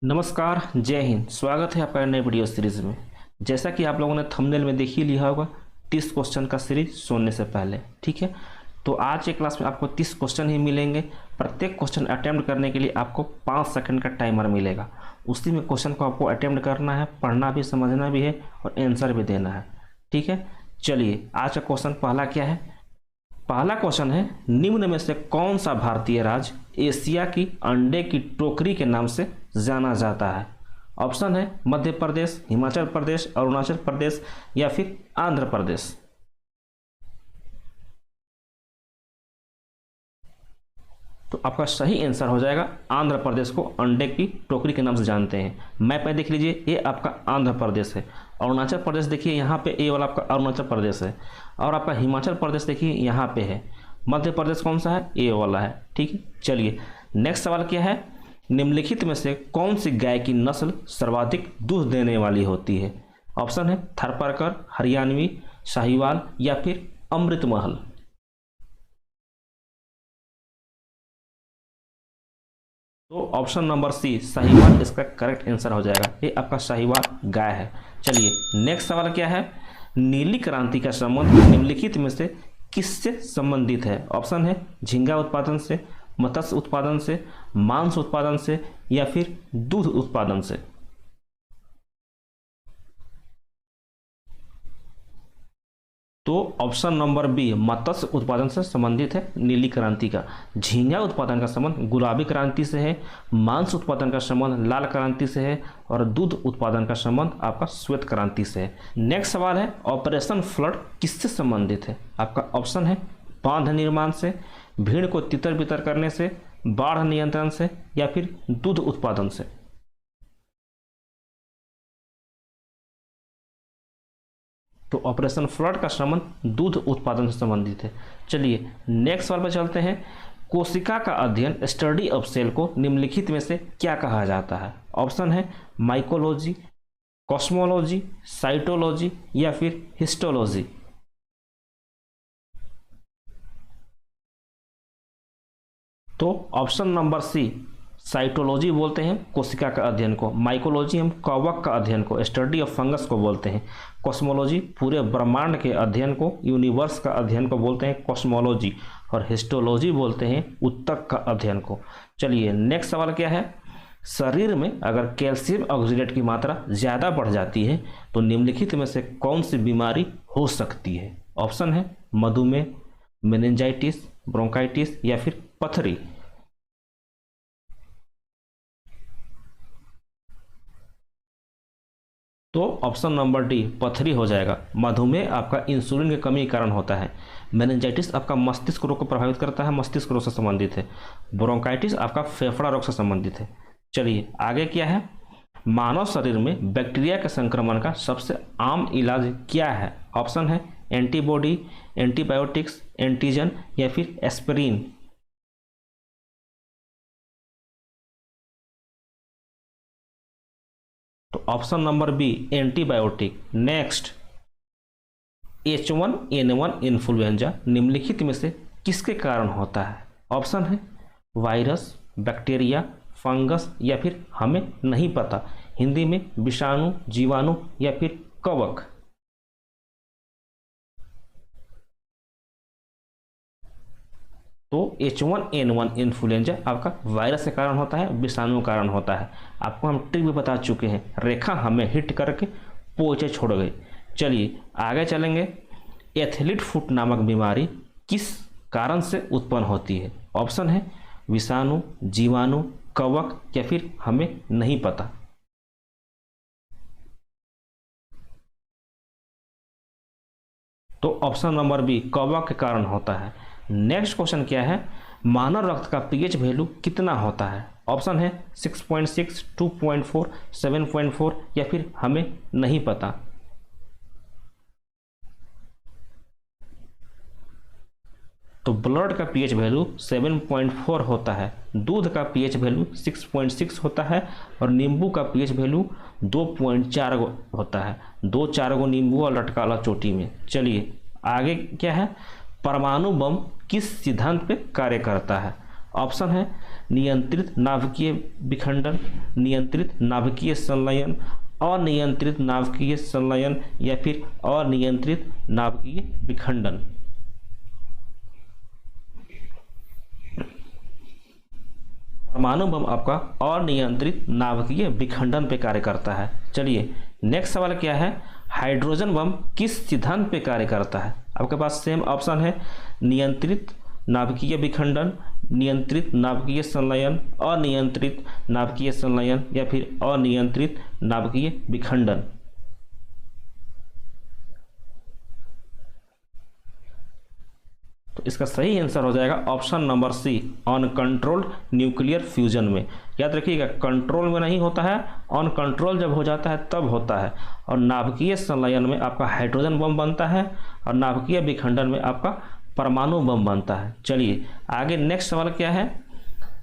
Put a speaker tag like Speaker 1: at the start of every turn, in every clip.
Speaker 1: नमस्कार, जय हिंद। स्वागत है आपका नए वीडियो सीरीज में। जैसा कि आप लोगों ने थंबनेल में देख ही लिया होगा, 30 क्वेश्चन का सीरीज सोने से पहले, ठीक है। तो आज के क्लास में आपको 30 क्वेश्चन ही मिलेंगे। प्रत्येक क्वेश्चन अटेम्प्ट करने के लिए आपको 5 सेकंड का टाइमर मिलेगा। उसी में क्वेश्चन को आपको अटेम्प्ट करना है, पढ़ना भी, समझना भी है और आंसर भी देना है, ठीक है। चलिए, आज का क्वेश्चन पहला क्या है। पहला क्वेश्चन है, निम्न में से कौन सा भारतीय राज्य एशिया की अंडे की टोकरी के नाम से जाना जाता है। ऑप्शन है मध्य प्रदेश, हिमाचल प्रदेश, अरुणाचल प्रदेश या फिर आंध्र प्रदेश। तो आपका सही आंसर हो जाएगा आंध्र प्रदेश को अंडे की टोकरी के नाम से जानते हैं। मैप में देख लीजिए, ये आपका आंध्र प्रदेश है। अरुणाचल प्रदेश देखिए, यहाँ पे ये वाला आपका अरुणाचल प्रदेश है। और आपका हिमाचल प्रदेश देखिए यहाँ पे है। मध्य प्रदेश कौन सा है, ये वाला है, ठीक है। चलिए, नेक्स्ट सवाल क्या है। निम्नलिखित में से कौन सी गाय की नस्ल सर्वाधिक दूध देने वाली होती है। ऑप्शन है थारपारकर, हरियाणवी, साहिवाल या फिर अमृत महल। तो ऑप्शन नंबर सी साहिवाल इसका करेक्ट आंसर हो जाएगा। ये आपका साहिवाल गाय है। चलिए, नेक्स्ट सवाल क्या है। नीली क्रांति का संबंध निम्नलिखित में से किससे संबंधित है। ऑप्शन है झींगा उत्पादन से, मत्स्य उत्पादन से, मांस उत्पादन से या फिर दूध उत्पादन से। तो ऑप्शन नंबर बी मत्स्य उत्पादन से संबंधित है नीली क्रांति का। झींगा उत्पादन का संबंध गुलाबी क्रांति से है, मांस उत्पादन का संबंध लाल क्रांति से है और दूध उत्पादन का संबंध आपका श्वेत क्रांति से है। नेक्स्ट सवाल है, ऑपरेशन फ्लड किससे संबंधित है। आपका ऑप्शन है बांध निर्माण से, भीड़ को तितर बितर करने से, बाढ़ नियंत्रण से या फिर दूध उत्पादन से। तो ऑपरेशन फ्लड का संबंध दूध उत्पादन से संबंधित है। चलिए, नेक्स्ट सवाल पर चलते हैं। कोशिका का अध्ययन, स्टडी ऑफ सेल को निम्नलिखित में से क्या कहा जाता है। ऑप्शन है माइकोलॉजी, कॉस्मोलॉजी, साइटोलॉजी या फिर हिस्टोलॉजी। तो ऑप्शन नंबर सी साइटोलॉजी बोलते हैं कोशिका का अध्ययन को, माइकोलॉजी हम कवक का अध्ययन को, स्टडी ऑफ फंगस को बोलते हैं, कॉस्मोलॉजी पूरे ब्रह्मांड के अध्ययन को, यूनिवर्स का अध्ययन को बोलते हैं कॉस्मोलॉजी, और हिस्टोलॉजी बोलते हैं ऊतक का अध्ययन को। चलिए, नेक्स्ट सवाल क्या है। शरीर में अगर कैल्शियम ऑक्सीडेट की मात्रा ज़्यादा बढ़ जाती है तो निम्नलिखित में से कौन सी बीमारी हो सकती है। ऑप्शन है मधुमेह, मेनिंजाइटिस, ब्रोंकाइटिस या फिर पथरी। तो ऑप्शन नंबर डी पथरी हो जाएगा। मधुमेह आपका इंसुलिन की कमी के कारण होता है। मेनिंजाइटिस आपका मस्तिष्क रोग को प्रभावित करता है, मस्तिष्क रोग से संबंधित है। ब्रोंकाइटिस आपका फेफड़ा रोग से संबंधित है। चलिए, आगे क्या है। मानव शरीर में बैक्टीरिया के संक्रमण का सबसे आम इलाज क्या है। ऑप्शन है एंटीबॉडी, एंटीबायोटिक्स, एंटीजन या फिर एस्पिरिन। तो option number B antibiotic. Next, H1N1 influenza निम्नलिखित में से किसके कारण होता है। ऑप्शन है वायरस, बैक्टीरिया, फंगस या फिर हमें नहीं पता। हिंदी में विषाणु, जीवाणु या फिर कवक। तो H1N1 इन्फ्लुएंजा आपका वायरस के कारण होता है, विषाणु के कारण होता है। आपको हम ट्रिक भी बता चुके हैं, रेखा हमें हिट करके पोचे छोड़ गई। चलिए, आगे चलेंगे। एथलीट फुट नामक बीमारी किस कारण से उत्पन्न होती है। ऑप्शन है विषाणु, जीवाणु, कवक या फिर हमें नहीं पता। तो ऑप्शन नंबर बी कवक के कारण होता है। नेक्स्ट क्वेश्चन क्या है। मानव रक्त का पीएच वैल्यू कितना होता है। ऑप्शन है 6.6, 2.4, 7.4 या फिर हमें नहीं पता। तो ब्लड का पीएच वैल्यू 7.4 होता है, दूध का पीएच वैल्यू 6.6 होता है और नींबू का पीएच वैल्यू 2.4 होता है। 2-4 गो नींबू और लटकाला चोटी में। चलिए, आगे क्या है। परमाणु बम किस सिद्धांत पे कार्य करता है। ऑप्शन है नियंत्रित नाभिकीय विखंडन, नियंत्रित नाभिकीय संलयन, अनियंत्रित नाभिकीय संलयन या फिर अनियंत्रित नाभिकीय विखंडन। परमाणु बम आपका अनियंत्रित नाभिकीय विखंडन पे कार्य करता है। चलिए नेक्स्ट सवाल क्या है, हाइड्रोजन बम किस सिद्धांत पे कार्य करता है? आपके पास सेम ऑप्शन है, नियंत्रित नाभिकीय विखंडन, नियंत्रित नाभिकीय संलयन, अनियंत्रित नाभिकीय संलयन या फिर अनियंत्रित नाभिकीय विखंडन। तो इसका सही आंसर हो जाएगा option number C, uncontrolled nuclear fusion में। याद रखिएगा, कंट्रोल में नहीं होता है, अनकंट्रोल जब हो जाता है तब होता है। और नाभिकीय संलयन में आपका हाइड्रोजन बम बनता है और नाभिकीय विखंडन में आपका परमाणु बम बनता है। चलिए आगे नेक्स्ट सवाल क्या है,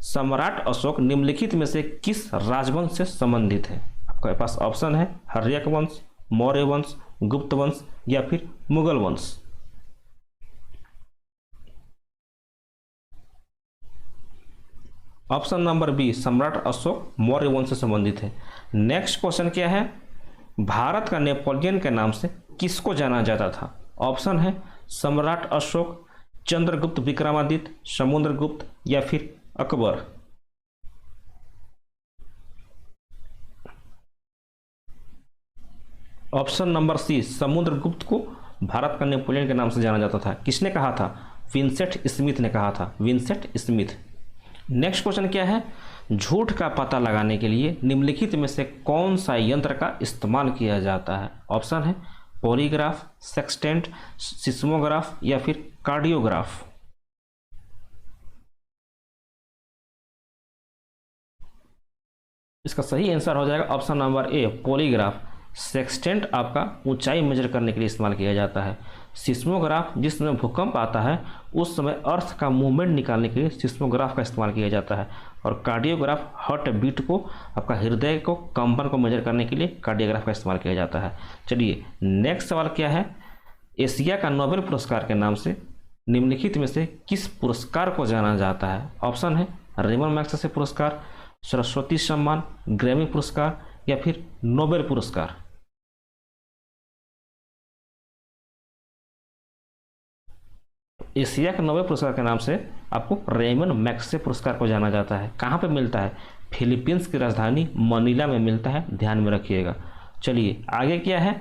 Speaker 1: सम्राट अशोक निम्नलिखित में से किस राजवंश से संबंधित है? आपके पास ऑप्शन है, हर्यक वंश, मौर्य वंश, गुप्त वंश या फिर मुगल वंश। ऑप्शन नंबर बी, सम्राट अशोक मौर्य वंश से संबंधित है। नेक्स्ट क्वेश्चन क्या है, भारत का नेपोलियन के नाम से किसको जाना जाता था? ऑप्शन है, सम्राट अशोक, चंद्रगुप्त विक्रमादित्य, समुद्रगुप्त या फिर Akbar. Option number C, Samudragupta को भारत का नेपोलियन के नाम से जाना जाता था। किसने कहा था? विंसेंट स्मिथ ने कहा था, विंसेंट स्मिथ। नेक्स्ट क्वेश्चन क्या है, झूठ का पता लगाने के लिए निम्नलिखित में से कौन सा यंत्र का इस्तेमाल किया जाता है? ऑप्शन है, पॉलीग्राफ, सेक्सटेंट, सिस्मोग्राफ या फिर कार्डियोग्राफ। इसका सही आंसर हो जाएगा option number A, polygraph. Sextant आपका ऊंचाई मेजर करने के लिए इस्तेमाल किया जाता है। सिस्मोग्राफ जिस समय भूकंप आता है उस समय अर्थ का मूवमेंट निकालने के लिए सिस्मोग्राफ का इस्तेमाल किया जाता है। और कार्डियोग्राफ हार्ट बीट को, आपका हृदय को, कंपन को मेजर करने के लिए कार्डियोग्राफ का इस्तेमाल किया जाता है। चलिए नेक्स्ट सवाल क्या है, एशिया का नोबेल पुरस्कार के नाम से निम्नलिखित में से किस पुरस्कार को जाना जाता है? ऑप्शन है, रेमन मैग्सेसे पुरस्कार, सरस्वती सम्मान, ग्रैमी पुरस्कार या फिर नोबेल पुरस्कार। एशिया के नोबेल पुरस्कार के नाम से आपको रेमन मैग्सेसे पुरस्कार को जाना जाता है। कहाँ पे मिलता है? फिलीपींस की राजधानी मनीला में मिलता है, ध्यान में रखिएगा। चलिए आगे क्या है,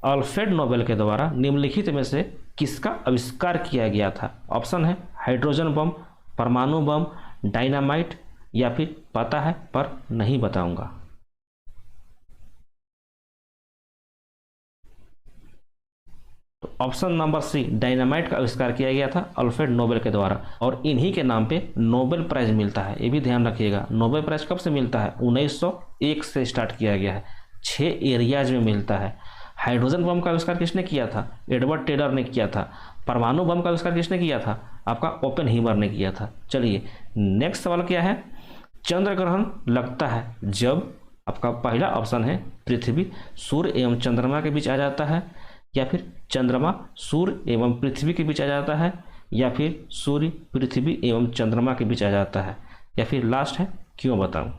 Speaker 1: अल्फ्रेड नोबेल के द्वारा निम्नलिखित में से किसका आविष्कार किया गया था? ऑप्शन है, हाइड्रोजन बम, परमाणु बम, डायनामाइट या फिर पता है पर नहीं बताऊंगा। तो ऑप्शन नंबर सी, डायनामाइट का आविष्कार किया गया था अल्फ्रेड नोबेल के द्वारा। और इन्हीं के नाम पे नोबेल प्राइज मिलता है, ये भी ध्यान रखिएगा। नोबेल प्राइज कब से मिलता है? 1901 से स्टार्ट किया गया है, 6 एरियाज में मिलता है। हाइड्रोजन बम का आविष्कार किसने किया था? एडवर्ड टेलर ने किया था। परमाणु बम का आविष्कार किसने किया था? आपका ओपेनहीमर ने किया था। चलिए नेक्स्ट सवाल क्या है, चंद्र ग्रहण लगता है जब, आपका पहला ऑप्शन है, पृथ्वी सूर्य एवं चंद्रमा के बीच आ जाता है, या फिर चंद्रमा सूर्य एवं पृथ्वी के बीच आ जाता है, या फिर सूर्य पृथ्वी एवं चंद्रमा के बीच आ जाता है, या फिर लास्ट है क्यों बताऊं।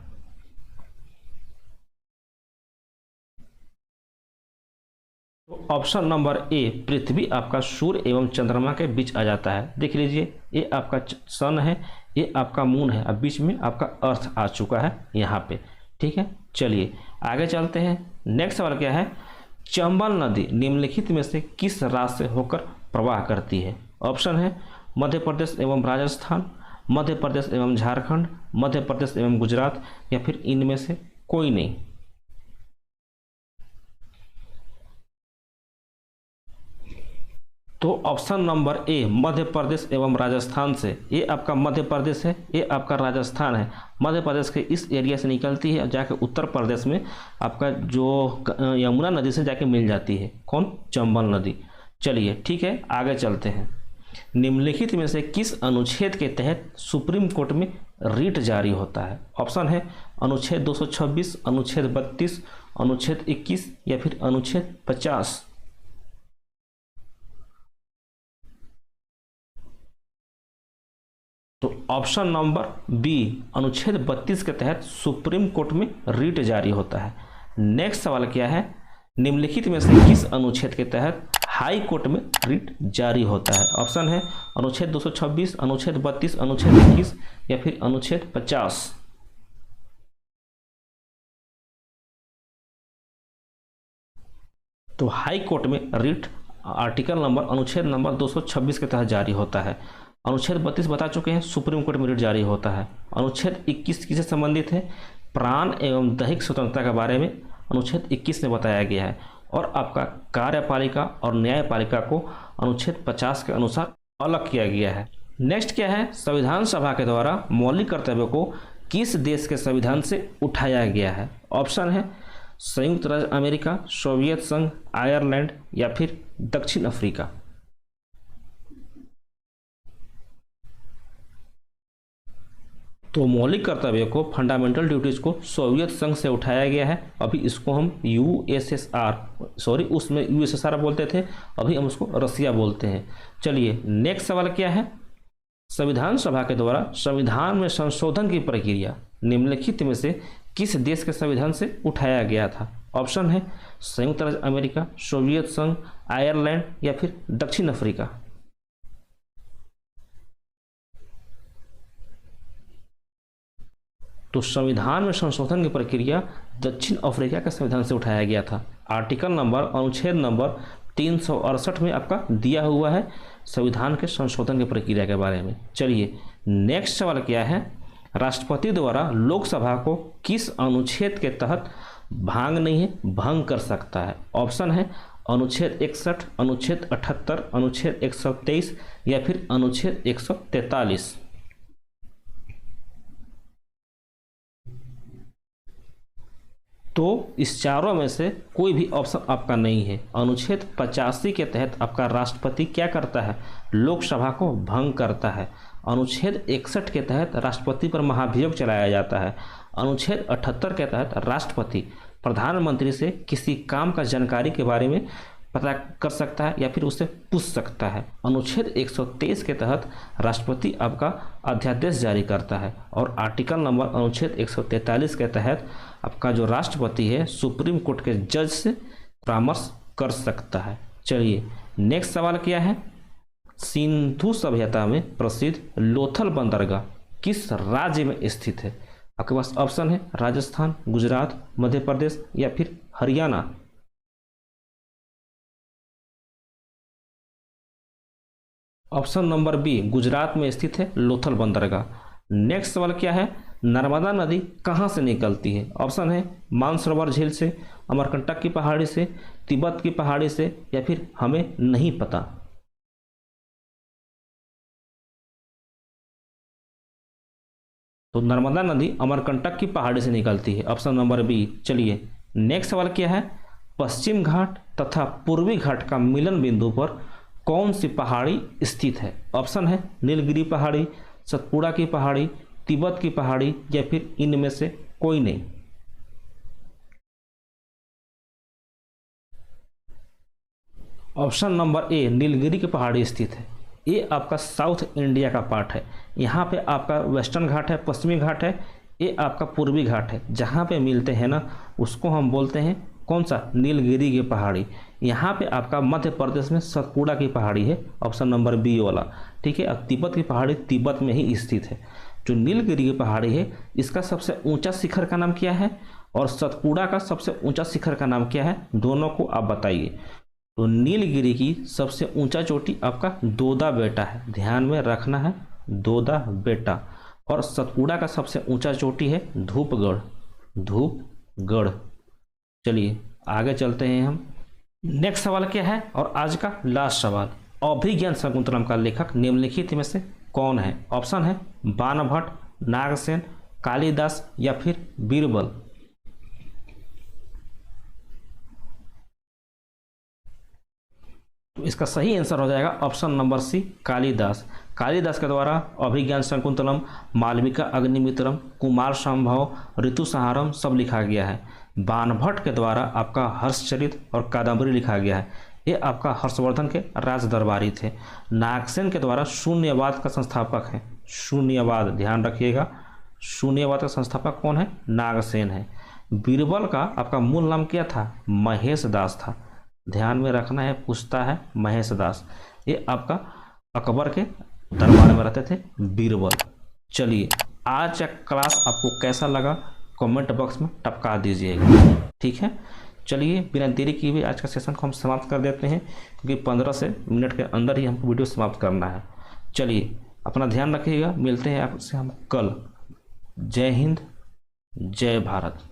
Speaker 1: तो ऑप्शन नंबर ए, पृथ्वी आपका सूर्य एवं चंद्रमा के बीच आ जाता है। देख लीजिए, ये आपका सन है, ये आपका मून है, अब बीच में आपका अर्थ आ चुका है यहाँ पे। ठीक है, चलिए आगे चलते हैं। नेक्स्ट सवाल क्या है, चंबल नदी निम्नलिखित में से किस राज्य से होकर प्रवाह करती है? ऑप्शन है, मध्य प्रदेश एवं राजस्थान, मध्य प्रदेश एवं झारखंड, मध्य प्रदेश एवं गुजरात या फिर इनमें से कोई नहीं। तो option number A, Madhya Pradesh एवं राजस्थान से। ये आपका मध्य प्रदेश है, ये आपका राजस्थान है। मध्य प्रदेश के इस एरिया से निकलती है और जाके उत्तर प्रदेश में आपका जो यमुना नदी से जाके मिल जाती है। कौन? चंबल नदी। चलिए ठीक है, आगे चलते हैं। निम्नलिखित में से किस अनुच्छेद के तहत सुप्रीम कोर्ट में रिट जारी होता है? ऑप्शन है, अनुच्छेद 226, अनुच्छेद 32, अनुच्छेद 21 या फिर अनुच्छेद 50। तो ऑप्शन नंबर बी अनुच्छेद 32 के तहत सुप्रीम कोर्ट में रिट जारी होता है। नेक्स्ट सवाल क्या है, निम्नलिखित में से किस अनुच्छेद के तहत हाई कोर्ट में रिट जारी होता है। ऑप्शन है अनुच्छेद 226, अनुच्छेद 32, अनुच्छेद 21 या फिर अनुच्छेद 50। तो हाई कोर्ट में रिट आर्टिकल नंबर अनुच्छेद नंबर 226 के तहत जारी होता है। अनुच्छेद 32 बता चुके हैं, सुप्रीम कोर्ट में रिट जारी होता है। अनुच्छेद 21 किससे संबंधित है, प्राण एवं दैहिक स्वतंत्रता के बारे में अनुच्छेद 21 में बताया गया है। और आपका कार्यपालिका और न्यायपालिका को अनुच्छेद 50 के अनुसार अलग किया गया है। नेक्स्ट क्या है, संविधान सभा के द्वारा मौलिक कर्तव्यों को किस देश के संविधान से उठाया गया है। ऑप्शन है संयुक्त राज्य अमेरिका, सोवियत संघ, आयरलैंड या फिर दक्षिण अफ्रीका। तो मौलिक कर्तव्यों को, फंडामेंटल ड्यूटीज को सोवियत संघ से उठाया गया है। अभी इसको हम उसमें यूएसएसआर बोलते थे, अभी हम उसको रसिया बोलते हैं। चलिए नेक्स्ट सवाल क्या है, संविधान सभा के द्वारा संविधान में संशोधन की प्रक्रिया निम्नलिखित में से किस देश के संविधान से उठाया गया था। ऑप्शन है संयुक्त राज्य अमेरिका, सोवियत संघ, आयरलैंड या फिर दक्षिण अफ्रीका। तो संविधान में संशोधन की प्रक्रिया दक्षिण अफ्रीका के संविधान से उठाया गया था। आर्टिकल नंबर अनुच्छेद नंबर 368 में आपका दिया हुआ है संविधान के संशोधन की प्रक्रिया के बारे में। चलिए नेक्स्ट सवाल क्या है, राष्ट्रपति द्वारा लोकसभा को किस अनुच्छेद के तहत भंग कर सकता है। ऑप्शन है अनुच्छेद 61, अनुच्छेद 78, अनुच्छेद 123 या फिर अनुच्छेद 143। तो इस चारों में से कोई भी ऑप्शन आपका नहीं है। अनुच्छेद 85 के तहत आपका राष्ट्रपति क्या करता है, लोकसभा को भंग करता है। अनुच्छेद 61 के तहत राष्ट्रपति पर महाभियोग चलाया जाता है। अनुच्छेद 78 के तहत राष्ट्रपति प्रधानमंत्री से किसी काम का जानकारी के बारे में पता कर सकता है या फिर उससे पूछ सकता है। अनुच्छेद 123 के तहत राष्ट्रपति आपका अध्यादेश जारी करता है। और आर्टिकल नंबर अनुच्छेद 143 के तहत आपका जो राष्ट्रपति है सुप्रीम कोर्ट के जज से परामर्श कर सकता है। चलिए नेक्स्ट सवाल क्या है, सिंधु सभ्यता में प्रसिद्ध लोथल बंदरगाह किस राज्य में स्थित है। आपके पास ऑप्शन है राजस्थान, गुजरात, मध्य प्रदेश या फिर Haryana. Option number B Gujarat में स्थित है लोथल बंदरगाह। नेक्स्ट सवाल क्या है, नर्मदा नदी कहाँ से निकलती है। ऑप्शन है मानसरोवर झील से, अमरकंटक की पहाड़ी से, तिब्बत की पहाड़ी से या फिर हमें नहीं पता। तो नर्मदा नदी अमरकंटक की पहाड़ी से निकलती है, ऑप्शन नंबर बी। चलिए नेक्स्ट सवाल क्या है, पश्चिम घाट तथा पूर्वी घाट का मिलन बिंदु पर कौन सी पहाड़ी स्थित है। ऑप्शन है नीलगिरी पहाड़ी, सतपुड़ा की पहाड़ी, तिब्बत की पहाड़ी या फिर इनमें से कोई नहीं। ऑप्शन नंबर ए नीलगिरी की पहाड़ी स्थित है। ये आपका साउथ इंडिया का पार्ट है। यहाँ पे आपका वेस्टर्न घाट है, पश्चिमी घाट है, ये आपका पूर्वी घाट है। जहाँ पे मिलते हैं ना उसको हम बोलते हैं कौन सा, नीलगिरी की पहाड़ी। यहाँ पे आपका मध्य प्रदेश में सतपुड़ा की पहाड़ी है, ऑप्शन नंबर बी वाला, ठीक है। अब तिब्बत की पहाड़ी तिब्बत में ही स्थित है। जो नीलगिरी की पहाड़ी है इसका सबसे ऊंचा शिखर का नाम क्या है और सतपुड़ा का सबसे ऊंचा शिखर का नाम क्या है, दोनों को आप बताइए। तो नीलगिरी की सबसे ऊंचा चोटी आपका दोदा बेटा है, ध्यान में रखना है, दोदा बेटा। और सतपुड़ा का सबसे ऊंचा चोटी है धूपगढ़, धूपगढ़। चलिए आगे चलते हैं हम। नेक्स्ट सवाल क्या है और आज का लास्ट सवाल, अभिज्ञान शाकुंतलम का लेखक निम्नलिखित में से कौन है। ऑप्शन है बाणभट्ट, नागसेन, कालिदास या फिर बीरबल। तो इसका सही आंसर हो जाएगा option number C Kalidas. Kalidas के द्वारा अभिज्ञान शाकुंतलम, मालविका अग्निमित्रम, कुमार संभव, ऋतुसंहारम सब लिखा गया है। बाणभट्ट के द्वारा आपका हर्षचरित और कादम्बरी लिखा गया है, ये आपका हर्षवर्धन के राज दरबारी थे। नागसेन के द्वारा शून्यवाद का संस्थापक है, शून्यवाद, ध्यान रखिएगा। शून्यवाद का संस्थापक कौन है? नागसेन है। बीरबल का आपका मूल नाम क्या था? महेश दास था। ध्यान में रखना है, पूछता है महेश दास। ये आपका अकबर के दरबार में रहते थे बीरबल। चलिए, आज का क्लास आपको कैसा लगा कमेंट बॉक्स में टपका दीजिएगा, ठीक है। चलिए, बिना देरी किए हुए आज का सेशन को हम समाप्त कर देते हैं, क्योंकि 15 मिनट के अंदर ही हमको वीडियो समाप्त करना है। चलिए, अपना ध्यान रखिएगा, मिलते हैं आपसे हम कल। जय हिंद, जय भारत।